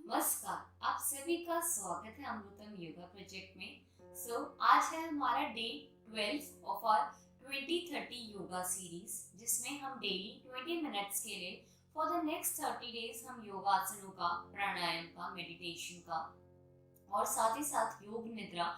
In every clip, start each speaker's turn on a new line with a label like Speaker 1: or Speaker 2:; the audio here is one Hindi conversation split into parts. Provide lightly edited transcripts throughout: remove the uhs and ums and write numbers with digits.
Speaker 1: नमस्कार, आप सभी का स्वागत है अमृतम योगा प्रोजेक्ट में। आज है हमारा day 12 of our 2030 yoga series, जिसमें हम डेली 20 मिनट्स के लिए फॉर द नेक्स्ट 30 डेज हम योगासनों का, प्राणायाम का, मेडिटेशन का और साथ ही साथ योग निद्रा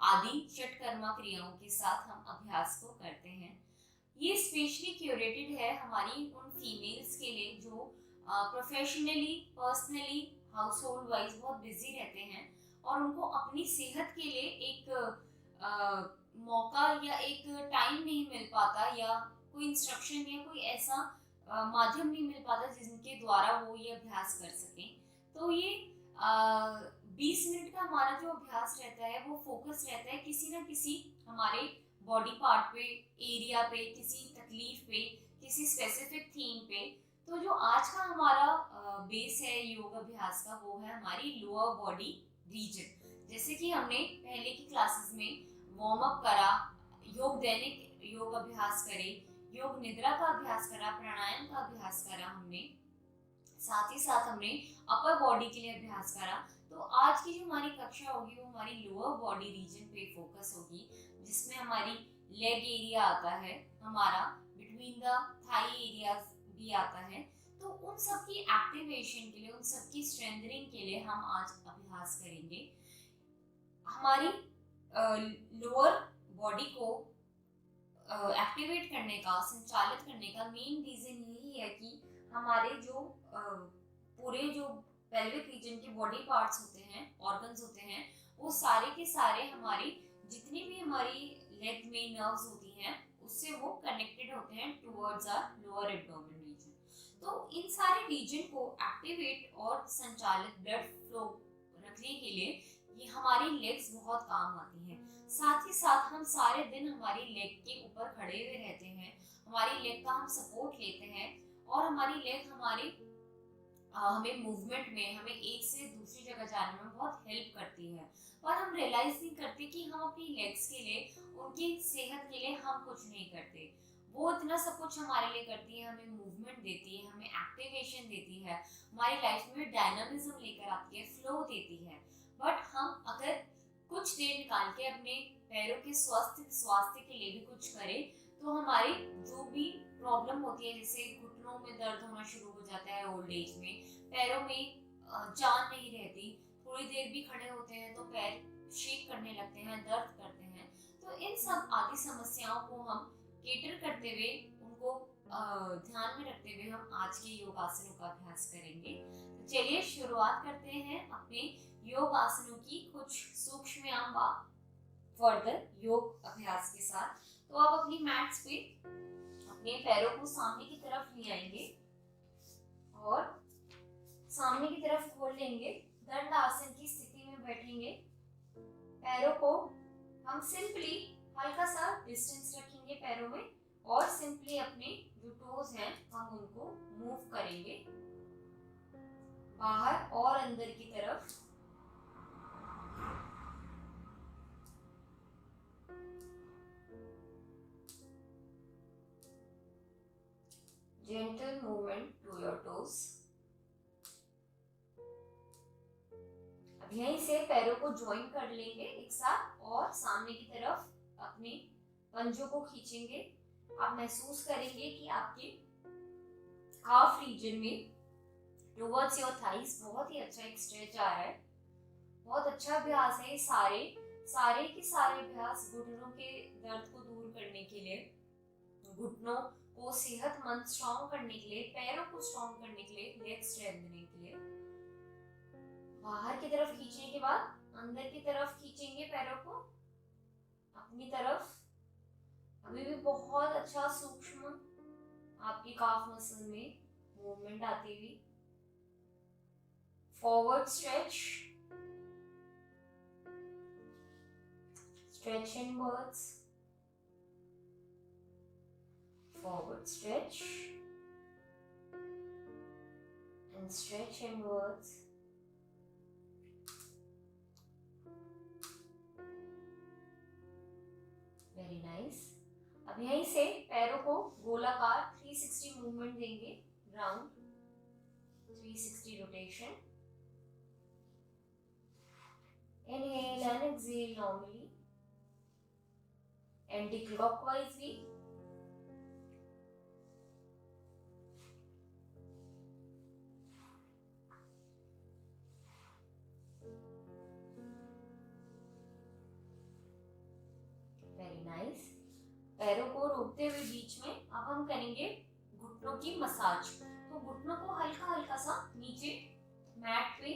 Speaker 1: आदि षटकर्मा क्रियाओं के साथ हम अभ्यास को करते हैं। ये स्पेशली क्यूरेटेड है हमारी उन फीमेल्स के लिए जो professionally, personally, house hold wise बहुत बिजी रहते हैं और उनको अपनी सेहत के लिए एक मौका या एक टाइम नहीं मिल पाता, या कोई इंस्ट्रक्शन या कोई ऐसा माध्यम नहीं मिल पाता जिनके द्वारा वो ये अभ्यास कर सकें। तो ये 20 मिनट का हमारा जो अभ्यास रहता है वो फोकस रहता है किसी ना किसी हमारे बॉडी पार्ट पे, एरिया पे, किसी तकलीफ पे, किसी स्पेसिफिक थीम पे। तो जो आज का हमारा बेस है योग अभ्यास का, वो है हमारी लोअर बॉडी रीजन। जैसे कि हमने पहले की क्लासेस में वार्म अप करा, योग दैनिक योग अभ्यास करे, योग निद्रा का अभ्यास करा, प्राणायाम का अभ्यास करा हमने, साथ ही साथ हमने अपर बॉडी के लिए अभ्यास करा। तो आज की जो हमारी कक्षा होगी वो हमारी लोअर बॉडी रीजन पे फोकस होगी, जिसमें हमारी लेग एरिया आता है, हमारा बिटवीन द थाई एरियाज भी आता है। तो उन सब की एक्टिवेशन के लिए, उन सब की स्ट्रेंथनिंग के लिए हम आज अभ्यास करेंगे। हमारी लोअर बॉडी को एक्टिवेट करने का, संचालित करने का मेन रीजन यही है कि हमारे जो पूरे जो पेल्विक रीजन के बॉडी पार्ट्स होते हैं, ऑर्गन्स होते हैं, वो सारे के सारे हमारी जितनी भी हमारी लेग में नर्व्स होती हैं उससे वो कनेक्टेड होते हैं towards our lower abdomen region. तो इन सारे रीजन को एक्टिवेट और संचालित ब्लड फ्लो रखने के लिए ये हमारी लेग्स बहुत काम आती हैं। साथ ही साथ हम सारे दिन हमारी लेग के ऊपर खड़े हुए रहते हैं, हमारी लेग का हम सपोर्ट लेते हैं और हमारी लेग हमें मूवमेंट में, हमें एक से दूसरी जगह जाने में बहुत हेल्प करती है। पर हम रियलाइज नहीं करते कि हम अपनी लेग्स के लिए, उनकी सेहत के लिए हम कुछ नहीं करते। वो इतना सब कुछ हमारे लिए करती है, हमें मूवमेंट देती है, हमें एक्टिवेशन देती है, हमारी लाइफ में डायनामिज्म लेकर आती है, फ्लो देती है। बट हम अगर कुछ देर निकाल के अपने पैरों के स्वास्थ्य के लिए भी कुछ करें, तो हमारी जो भी प्रॉब्लम होती है, जैसे घुटनों में दर्द होना शुरू हो जाता है ओल्ड एज में, पैरों में जान नहीं रहती, थोड़ी देर भी खड़े होते हैं तो पैर शेक करने लगते हैं, दर्द करते हैं। तो इन सब आदि समस्याओं को हम केटर करते हुए, उनको ध्यान में रखते हुए हम आज के योगासनों का अभ्यास करेंगे। तो चलिए शुरुआत करते हैं अपने योग आसनों की कुछ सूक्ष्म फर्दर योग अभ्यास के साथ। तो आप अपनी मैट्स पे अपने पैरों को सामने की तरफ ले आएंगे और सामने की तरफ खोल लेंगे, दंड आसन की स्थिति में बैठेंगे। पैरों को हम सिंपली हल्का सा डिस्टेंस रखेंगे पैरों में और सिंपली अपने जो टोज हैं हम उनको मूव करेंगे बाहर और अंदर की तरफ। Gentle movement to your toes। अब यहीं से पैरों को ज्वाइन कर लेंगे एक साथ और सामने की तरफ अपने पंजों को खींचेंगे। आप महसूस करेंगे कि आपके काफ रीजन में टुवर्ड्स योर थाइस बहुत ही अच्छा एक स्ट्रेच आ रहा है। बहुत अच्छा अभ्यास है। सारे के सारे अभ्यास घुटनों के दर्द को दूर करने के लिए, घुटनों को सेहतमंद स्ट्रॉन्ग करने के लिए, पैरों को स्ट्रॉन्ग करने के लिए, लेग स्ट्रेंथनिंग के लिए। बाहर की तरफ खींचने के बाद अंदर की तरफ खींचेंगे पैरों को अपनी तरफ। अभी भी बहुत अच्छा सूक्ष्म आपकी काफ मसल में मूवमेंट आती हुई। Forward stretch, stretch inwards, forward stretch and stretch inwards। Very nice। अब यहीं से पैरों को गोलाकार 360 मूवमेंट देंगे, round 360 rotation. Inhale and exhale normally. Anti-clockwise भी. Very nice. पैरों को रोकते हुए बीच में अब हम करेंगे घुटनों की मसाज. तो घुटनों को हल्का हल्का सा नीचे मैट पे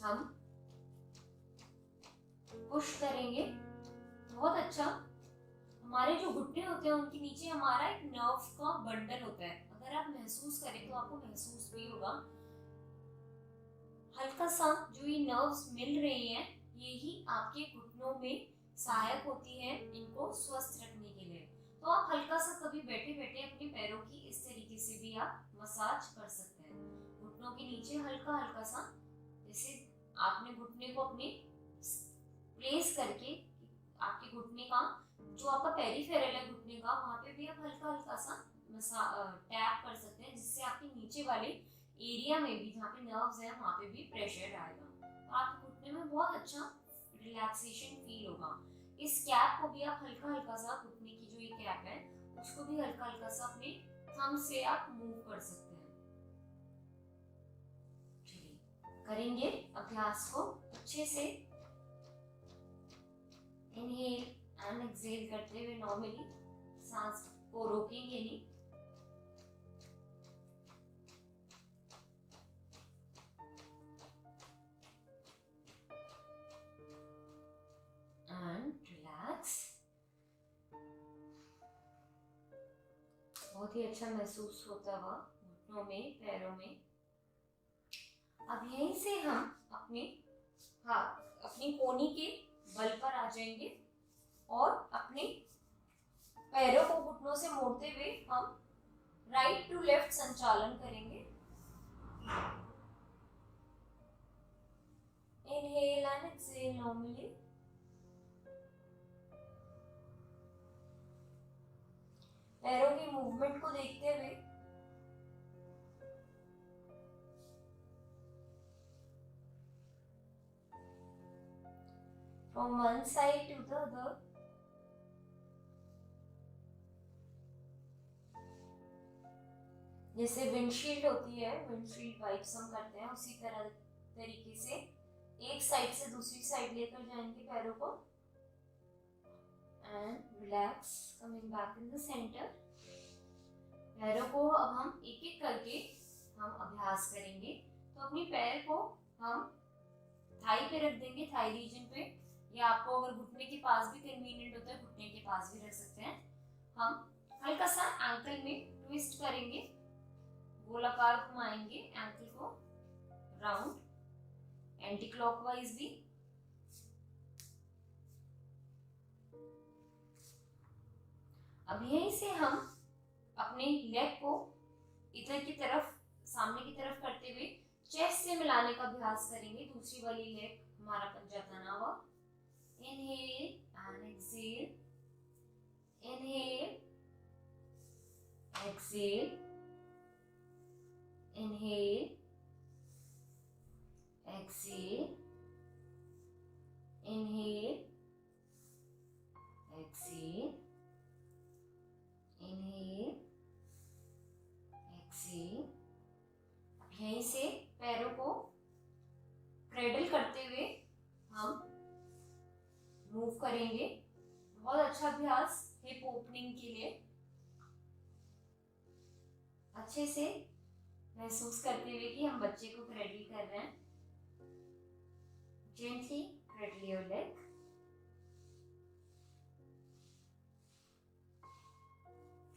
Speaker 1: हम पुश करेंगे. बहुत अच्छा. हमारे जो घुटने होते हैं उनके नीचे हमारा एक नर्व का बंडल होता है. अगर आप महसूस करें तो आपको महसूस भी होगा. हल्का सा जो ये नर्व्स मिल रही हैं यही आपके घुटनों में सहायक होती है इनको स्वस्थ रखने के लिए. तो आप हल्का सा कभी बैठे बैठे अपने पैरों की इस तरीके से भी आप मसाज कर सकते हैं. घुटनों के नीचे हल्का हल्का सा, जैसे आपने घुटने को अपने प्लेस करके आपके घुटने का जो आपका पेरिफेरल है घुटने का, वहां पे भी आप हल्का हल्का सा टैप कर सकते हैं, जिससे आपके नीचे वाले एरिया में भी जहाँ पे नर्व्स हैं वहां पे भी प्रेशर आएगा. तो आपके घुटने में बहुत अच्छा रिलैक्सेशन फील होगा. इस कैप को भी आप हल्का हल्का सा, घुटने की जो ये कैप है उसको भी हल्का हल्का सा अपने थंब से आप मूव कर सकते हैं. चलिए करेंगे अभ्यास को अच्छे से. इनहेल एंड एक्सहेल करते हुए नॉर्मली, सांस को रोकेंगे नहीं. And relax. बहुत ही अच्छा महसूस होता हुआ घुटनों में, पैरों में. अब यहीं से हम अपनी कोहनी के बल पर आ जाएंगे और अपने पैरों को घुटनों से मोड़ते हुए हम राइट टू लेफ्ट संचालन करेंगे. Inhale and exhale normally. पैरों की मूवमेंट को देखते हुए from one side to the other. जैसे विंडशील्ड होती है, विंडशील्ड वाइप्स हम करते हैं, उसी तरीके से एक साइड से दूसरी साइड लेकर जाएंगे पैरों को. And relax, coming back in the centre. पैरों को अब हम एक एक करके हम अभ्यास करेंगे. तो अपनी पैर को हम थाई पे रख देंगे, थाई रीजन पे, या आपको अगर घुटने के पास भी कन्वीनियंट होता है घुटने के पास भी रख सकते हैं. हम हल्का सा एंकल में ट्विस्ट करेंगे, गोलाकार घुमाएंगे एंकल को राउंड, एंटी क्लॉकवाइज भी. अब यहीं से हम अपने लेग को इधर की तरफ, सामने की तरफ करते हुए चेस्ट से मिलाने का अभ्यास करेंगे. दूसरी वाली लेग हमारा पंजा तना हुआ. Inhale and exhale. Inhale, exhale. Inhale, exhale. Inhale, exhale. Inhale, exhale. अब यहीं से पैरों को क्रेडल करते हुए हम मूव करेंगे. बहुत अच्छा अभ्यास हिप ओपनिंग के लिए. अच्छे से महसूस करते हुए कि हम बच्चे को क्रेडल कर रहे हैं. Gently cradle your leg.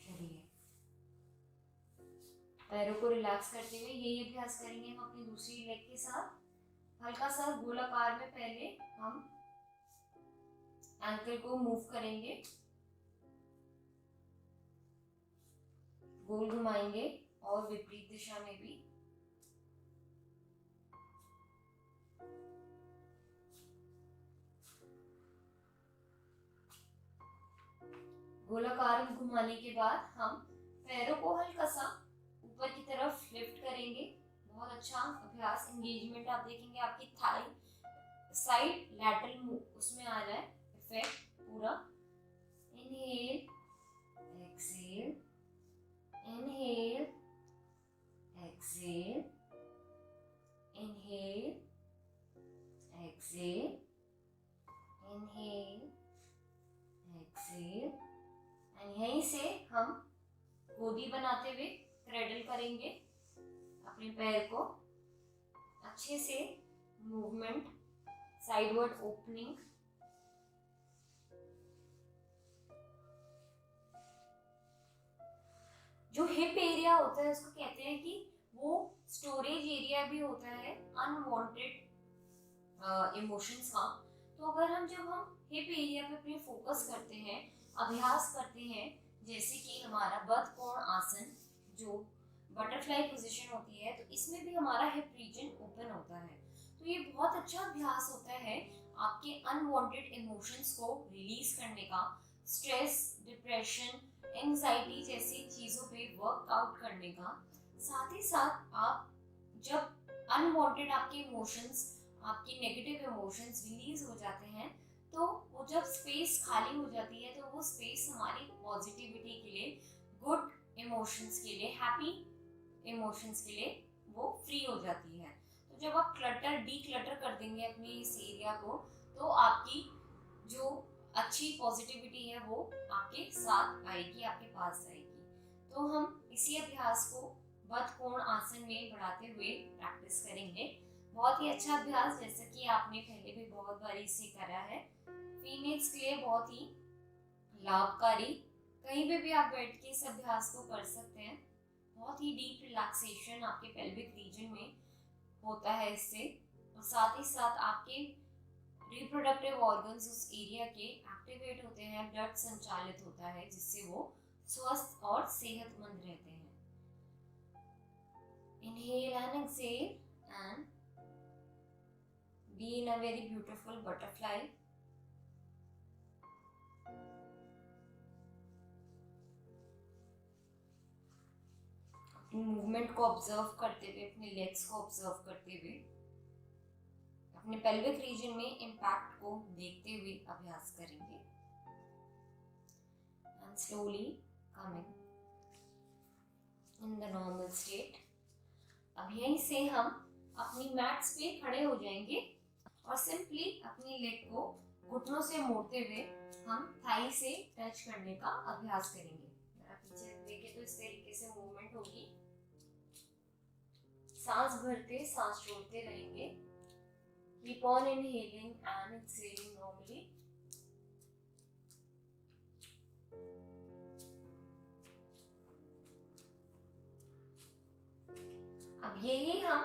Speaker 1: चलिए पैरों को रिलैक्स करते हुए यही अभ्यास करेंगे हम अपनी दूसरी लेग के साथ. हल्का सा गोलाकार में पहले हम एंकल को मूव करेंगे, गोल घुमाएंगे और विपरीत दिशा में भी. गोलाकार घुमाने के बाद हम पैरों को हल्का सा ऊपर की तरफ लिफ्ट करेंगे. बहुत अच्छा अभ्यास. एंगेजमेंट आप देखेंगे आपकी थाई साइड लैटरल उसमें आ रहा है इफेक्ट पूरा। Inhale, exhale, inhale, exhale, inhale, exhale, inhale, exhale. And यहीं से हम गोदी बनाते हुए क्रेडल करेंगे अपने पैर को, अच्छे से मूवमेंट, साइडवर्ड ओपनिंग। जो हिप एरिया होता है उसको कहते हैं कि वो स्टोरेज एरिया भी होता है अनवांटेड इमोशंस का। तो अगर जब हम हिप एरिया पे अपने फोकस करते हैं, अभ्यास करते हैं, जैसे कि हमारा बद्ध कोण आसन जो बटरफ्लाई पोजीशन होती है, तो इसमें भी हमारा हिप रीजन ओपन होता है। तो ये बहुत अच्छा अभ्यास होता है आपके अनवांटेड इमोशंस को रिलीज करने का, स्ट्रेस, डिप्रेशन, एंजाइटी जैसी चीज़ों पे वर्कआउट करने का। साथ ही साथ आप जब अनवांटेड आपके इमोशंस, आपकी नेगेटिव इमोशंस रिलीज हो जाते हैं, तो वो जब स्पेस खाली हो जाती है, तो वो स्पेस हमारी पॉजिटिविटी के लिए, गुड इमोशंस के लिए, हैप्पी इमोशंस के लिए वो फ्री हो जाती है। तो जब आप डीक्लटर कर देंगे अपने इस एरिया को, तो आपकी जो अच्छी पॉजिटिविटी है वो आपके साथ आएगी, आपके पास आएगी। तो हम इसी अभ्यास को बद्ध कोण आसन में बढ़ाते हुए प्रैक्टिस करेंगे। बहुत ही अच्छा अभ्यास, जैसा कि आपने पहले भी बहुत बार इसे करा है। फीमेल्स के लिए बहुत ही लाभकारी, कहीं पे भी आप बैठ के इस अभ्यास को कर सकते हैं। बहुत ही डीप रिलैक्सेशन आपके पेल्विक रीजन में होता है इससे, और साथ ही साथ आपके रिप्रोडक्टिव ऑर्गन्स उस एरिया के एक्टिवेट होते हैं, ब्लड संचालित होता है, जिससे वो स्वस्थ और सेहतमंद रहते हैं। Inhale and exhale and be in a very beautiful butterfly. अपनी मूवमेंट को ऑब्जर्व करते हुए, अपने लेग्स को ऑब्जर्व करते हुए, अपने पेल्विक रीजन में इम्पैक्ट को देखते हुए अभ्यास करेंगे। And slowly coming in the normal state. अब यहीं से हम अपनी मैट्स पे खड़े हो जाएंगे और सिंपली अपनी लेग को घुटनों से मोड़ते हुए हम थाई से टच करने का अभ्यास करेंगे। अगर आप पीछे देखें तो इस तरीके से मूवमेंट होगी। सांस भरते, सांस छोड़ते रहेंगे। Keep on inhaling and exhaling normally. अब यही हम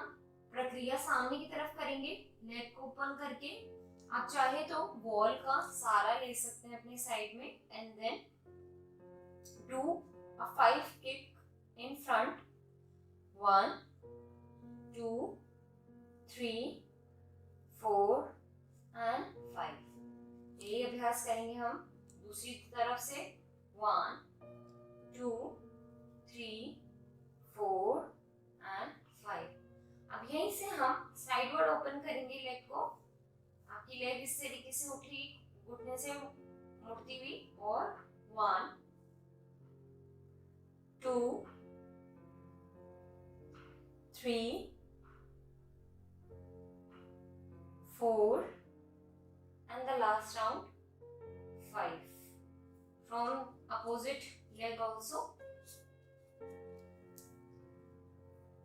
Speaker 1: प्रक्रिया सामने की तरफ करेंगे, लेग को ओपन करके। आप चाहे तो वॉल का सहारा ले सकते हैं अपनी साइड में, and then do a 5 kick in front. 1 2 3 4 and 5। ये अभ्यास करेंगे हम दूसरी तरफ से। 1 2 3 4 एंड 5। अब यहीं से हम साइडवर्ड ओपन करेंगे लेग को। आपकी लेग इस तरीके से उठी, घुटने से मुड़ती हुई, और 1 2 3 4 and the last round 5. From opposite leg also.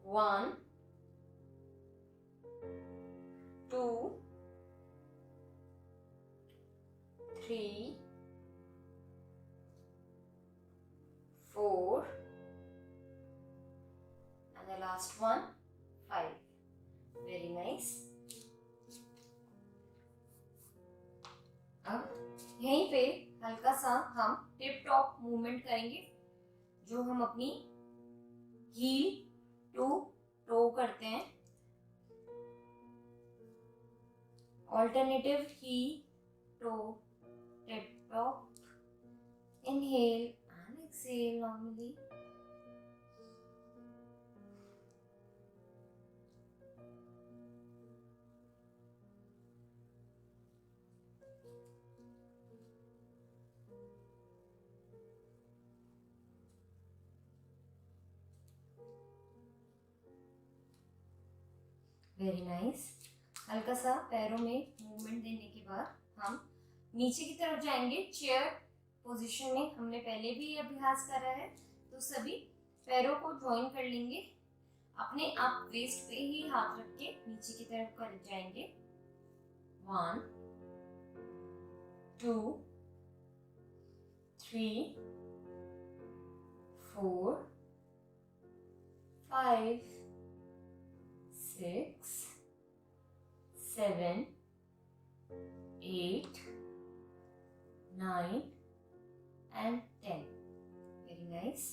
Speaker 1: 1 2 3 4 and the last one 5. Very nice. अब यहीं पे हल्का सा हम टिप टॉप मूवमेंट करेंगे, जो हम अपनी हील टू टो करते हैं। Alternative heel toe tip top. Inhale and exhale normally. Very nice. हल्का सा पैरों में मूवमेंट देने के बाद हम नीचे की तरफ जाएंगे। चेयर पोजीशन में हमने पहले भी अभ्यास करा है, तो सभी पैरों को ज्वाइन कर लेंगे। अपने आप वेस्ट पे ही हाथ रख के नीचे की तरफ कर जाएंगे। 1 2 3 4 5 6 7 8 9 and 10। Very nice.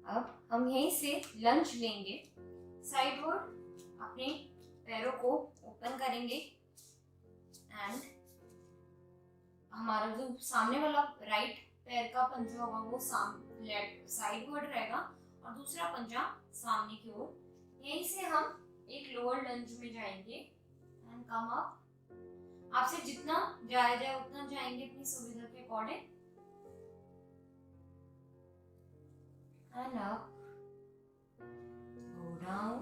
Speaker 1: अब हम यहीं से लंच लेंगे। साइडवर्ड अपने पैरों को ओपन करेंगे एंड हमारा जो सामने वाला राइट पैर का पंजा होगा वो साइडवर्ड रहेगा और दूसरा पंजा सामने की ओर। यहीं से हम एक लोअर लंज में जाएंगे एंड कम अप। आपसे जितना जाया जाए उतना जाएंगे अपनी सुविधा के according. And up, go down,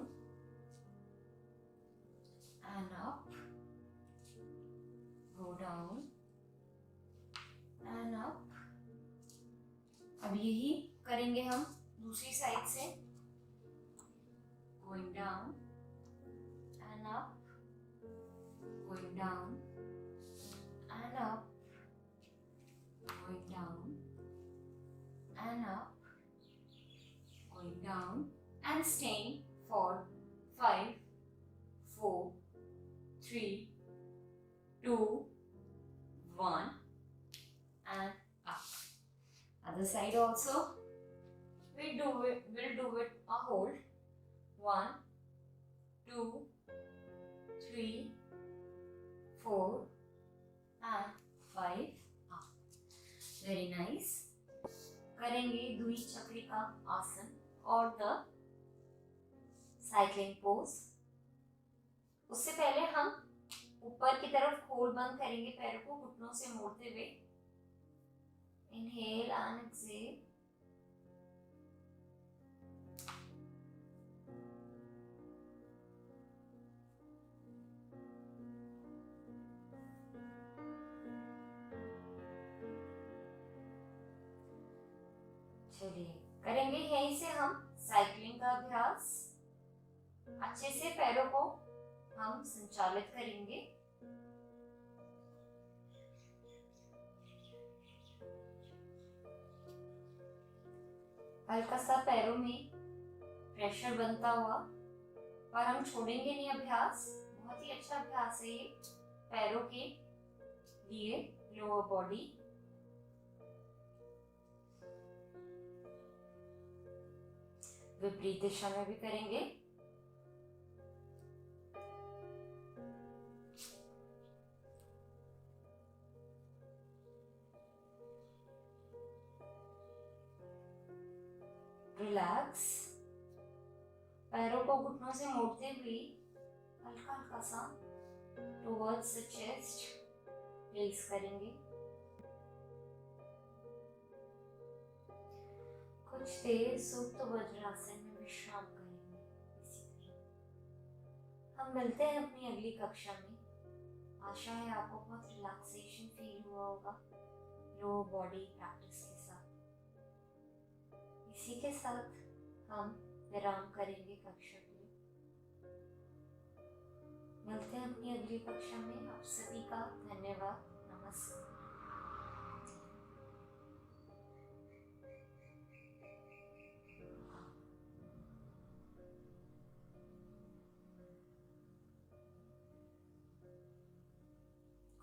Speaker 1: and up, go down, and up। अब यही करेंगे हम दूसरी साइड से। Going down, and up, going down, and up, going down, and up, going down and staying for 5 4 3 2 1 and up। Other side also we'll do it a hold। 1 2 3 4 and 5 up। Very nice। करेंगे द्वि चक्री का आसन और द साइक्लिंग पोज। उससे पहले हम ऊपर की तरफ खोल बंद करेंगे, पैरों को घुटनों से मोड़ते हुए। Inhale and exhale. चलिए करेंगे यहीं से हम साइक्लिंग का अभ्यास। अच्छे से पैरों को हम संचालित करेंगे। हल्का सा पैरों में प्रेशर बनता हुआ, पर हम छोड़ेंगे नहीं अभ्यास। बहुत ही अच्छा अभ्यास है ये पैरों के लिए, लोअर बॉडी। विपरीत दिशा में भी करेंगे। रिलैक्स। पैरों को घुटनों से मोड़ते हुए हल्का हल्का सा टुवर्ड्स द चेस्ट प्लेस करेंगे। कुछ देर सुप्त वज्रासन में विश्राम करेंगे। इसी तरह हम मिलते हैं अपनी अगली कक्षा में। आशा है आपको बहुत रिलैक्सेशन फील हुआ होगा लोअर बॉडी प्रैक्टिस के साथ। इसी के साथ हम विराम करेंगे कक्षा के लिए। मिलते हैं अपनी अगली कक्षा में। आप सभी का धन्यवाद। नमस्कार।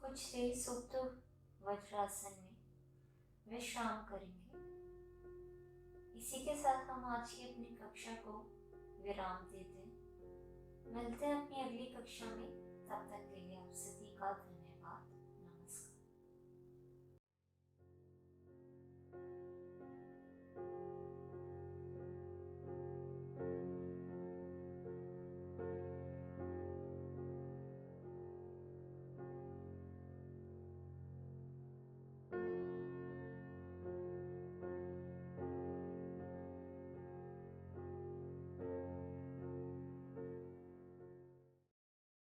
Speaker 1: कुछ देर सुप्त वज्रासन में विश्राम करेंगे। इसी के साथ हम आज की अपनी कक्षा को विराम देते हैं। मिलते हैं अपनी अगली कक्षा में। तब तक के लिए आप सभी का धन्यवाद।